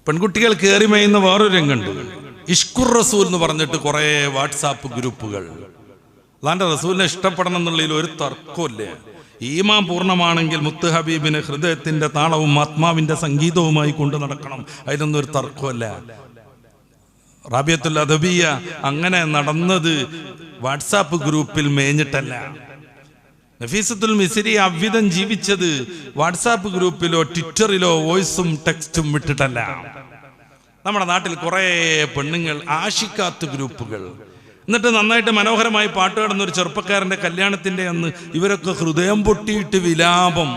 പെൺകുട്ടികൾ കയറി മേയുന്ന വേറൊരു രംഗമുണ്ട്. ഇഷ്കുർ റസൂൽ എന്ന് പറഞ്ഞിട്ട് കുറേ വാട്സാപ്പ് ഗ്രൂപ്പുകൾ. അല്ലാണ്ട് റസൂലിനെ ഇഷ്ടപ്പെടണം എന്നുള്ളതിൽ ഒരു തർക്കമില്ല. ഈമാൻ പൂർണ്ണമാണെങ്കിൽ മുത്ത് ഹബീബിന് ഹൃദയത്തിന്റെ താളവും ആത്മാവിന്റെ സംഗീതവുമായി കൊണ്ടു നടക്കണം, അതിനൊന്നും ഒരു തർക്കമല്ല. റാബിയത്തുൽ അദബിയ അങ്ങനെ നടന്നത് വാട്സാപ്പ് ഗ്രൂപ്പിൽ മേഞ്ഞിട്ടല്ല. നഫീസത്തുൽ മിസ്രി അவ்விதം ജീവിച്ചത് വാട്സാപ്പ് ഗ്രൂപ്പിലോ ട്വിറ്ററിലോ വോയിസും ടെക്സ്റ്റും വിട്ടിട്ടല്ല. നമ്മുടെ നാട്ടിൽ കുറേ പെണ്ണുങ്ങൾ ആഷിക്കാത്ത് ഗ്രൂപ്പുകൾ, എന്നിട്ട് നന്നായിട്ട് മനോഹരമായി പാട്ട് പാടുന്ന ഒരു ചെറുപ്പക്കാരന്റെ കല്യാണത്തിന്റെ അന്ന് ഇവരൊക്കെ ഹൃദയം പൊട്ടിയിട്ട് വിലാപം.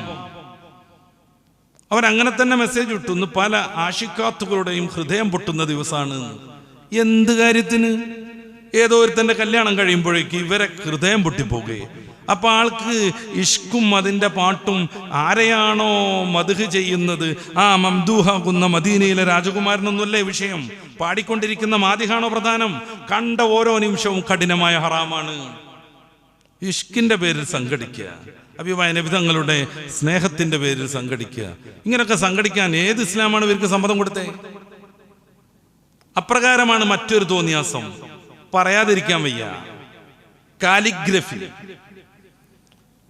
അവരങ്ങനെ തന്നെ മെസ്സേജ് ഇട്ടുന്നു, പല ആഷിക്കാത്തുകളുടെയും ഹൃദയം പൊട്ടുന്ന ദിവസമാണ്. എന്ത് കാര്യത്തിന്? ഏതോ ഒരുത്തന്റെ കല്യാണം കഴിയുമ്പോഴേക്ക് ഇവരെ ഹൃദയം പൊട്ടിപ്പോകുകയെ. അപ്പൊ ആൾക്ക് ഇഷ്കും അതിന്റെ പാട്ടും ആരെയാണോ മദ്ഹ് ചെയ്യുന്നത്, ആ മംദൂഹാകുന്ന മദീനയിലെ രാജകുമാരനൊന്നുമല്ലേ വിഷയം, പാടിക്കൊണ്ടിരിക്കുന്ന മാദിഹാണോ പ്രധാനം? കണ്ട ഓരോ നിമിഷവും കഠിനമായ ഹറാമാണ്. ഇഷ്കിന്റെ പേരിൽ സംഘടിക്കുക, അഭിമായ നബി തങ്ങളുടെ സ്നേഹത്തിന്റെ പേരിൽ സംഘടിക്കുക, ഇങ്ങനൊക്കെ സംഘടിക്കാൻ ഏത് ഇസ്ലാമാണ് ഇവർക്ക് സമ്മതം കൊടുത്തേ? അപ്രകാരമാണ് മറ്റൊരു തോന്നിയാസം, പറയാതിരിക്കാൻ വയ്യ, കാലിഗ്രഫി.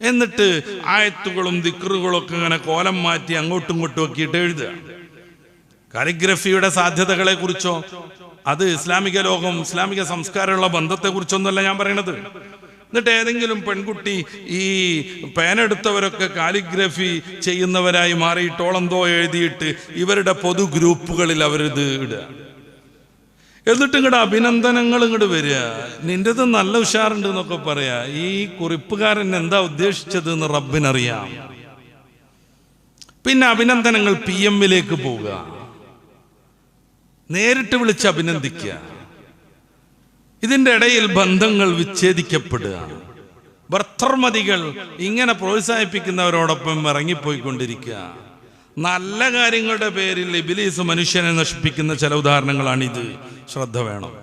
എന്നിട്ട് ആയത്തുകളും ദിക്റുകളും ഒക്കെ ഇങ്ങനെ കോലം മാറ്റി അങ്ങോട്ടും ഇങ്ങോട്ടും നോക്കിയിട്ട് എഴുതുക. കാലിഗ്രഫിയുടെ സാധ്യതകളെ കുറിച്ചോ അത് ഇസ്ലാമിക ലോകം ഇസ്ലാമിക സംസ്കാരമുള്ള ബന്ധത്തെ കുറിച്ചൊന്നുമല്ല ഞാൻ പറയണത്. എന്നിട്ട് ഏതെങ്കിലും പെൺകുട്ടി ഈ പേനെടുത്തവരൊക്കെ കാലിഗ്രഫി ചെയ്യുന്നവരായി മാറിയിട്ടോളെന്തോ എഴുതിയിട്ട് ഇവരുടെ പൊതു ഗ്രൂപ്പുകളിൽ അവരിത് ഇടുക. എന്നിട്ട് ഇങ്ങോട്ട് അഭിനന്ദനങ്ങൾ ഇങ്ങോട്ട് വരിക, നിന്റേത് നല്ല ഉഷാറുണ്ട് എന്നൊക്കെ പറയാ. ഈ കുറിപ്പുകാരൻ എന്താ ഉദ്ദേശിച്ചത് എന്ന് റബ്ബിനറിയാം. പിന്നെ അഭിനന്ദനങ്ങൾ PM-ലേക്ക് പോവുക, നേരിട്ട് വിളിച്ച് അഭിനന്ദിക്കുക. ഇതിന്റെ ഇടയിൽ ബന്ധങ്ങൾ വിച്ഛേദിക്കപ്പെടുക. ഭർത്തർമതികൾ ഇങ്ങനെ പ്രോത്സാഹിപ്പിക്കുന്നവരോടൊപ്പം ഇറങ്ങിപ്പോയിക്കൊണ്ടിരിക്കുക. നല്ല കാര്യങ്ങളുടെ പേരിൽ ഇബ്ലീസ് മനുഷ്യനെ നശിപ്പിക്കുന്ന ചില ഉദാഹരണങ്ങളാണിത്. ശ്രദ്ധ വേണം.